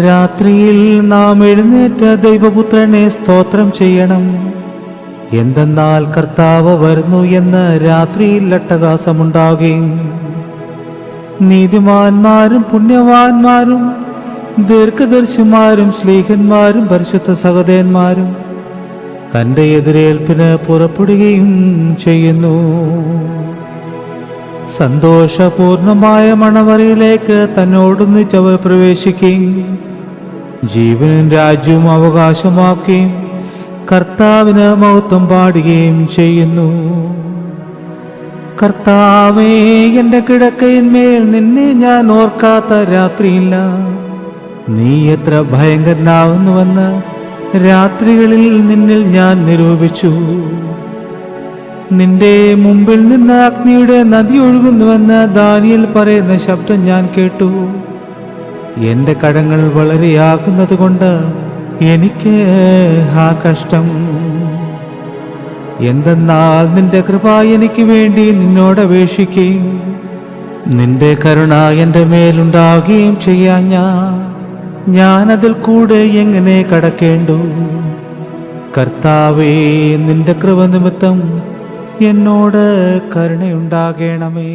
രാത്രിയിൽ നാം എഴുന്നേറ്റ് ദൈവപുത്രനെ സ്തോത്രം ചെയ്യണം. എന്തെന്നാൽ കർത്താവ് വരുന്നു എന്ന് രാത്രിയിൽ അട്ടഹാസമുണ്ടാകുകയും നീതിമാന്മാരും പുണ്യവാന്മാരും ദീർഘദർശിമാരും ശ്ലീഹന്മാരും പരിശുദ്ധ സഹോദരന്മാരും തൻ്റെ എതിരേൽപ്പിന് പുറപ്പെടുകയും ചെയ്യുന്നു. സന്തോഷപൂർണമായ മണവറയിലേക്ക് തന്നോടൊന്നിച്ചവർ പ്രവേശിക്കുകയും ജീവനും രാജ്യവും അവകാശമാക്കുകയും കർത്താവിന് മഹത്വം പാടുകയും ചെയ്യുന്നു. കർത്താവേ, എൻ്റെ കിടക്കയിന്മേൽ നിന്നെ ഞാൻ ഓർക്കാത്ത രാത്രിയില്ല. നീ എത്ര ഭയങ്കരനാവുന്നുവെന്ന് രാത്രികളിൽ നിന്നിൽ ഞാൻ നിരൂപിച്ചു. നിന്റെ മുമ്പിൽ നിന്ന് അഗ്നിയുടെ നദി ഒഴുകുന്നുവെന്ന് ദാനിയേൽ പറയുന്ന ശബ്ദം ഞാൻ കേട്ടു. എൻ്റെ കടങ്ങൾ വളരെയാകുന്നത് കൊണ്ട് എനിക്ക് ആ കഷ്ടം. എന്തെന്നാൽ നിന്റെ കൃപ എനിക്ക് വേണ്ടി നിന്നോട് അപേക്ഷിക്കുകയും നിന്റെ കരുണ എൻ്റെ മേലുണ്ടാവുകയും ചെയ്യാൻ ഞാൻ അതിൽ കൂടെ എങ്ങനെ കടക്കേണ്ടു? കർത്താവേ, നിന്റെ കൃപ നിമിത്തം എന്നോട് കരുണയുണ്ടാകണമേ.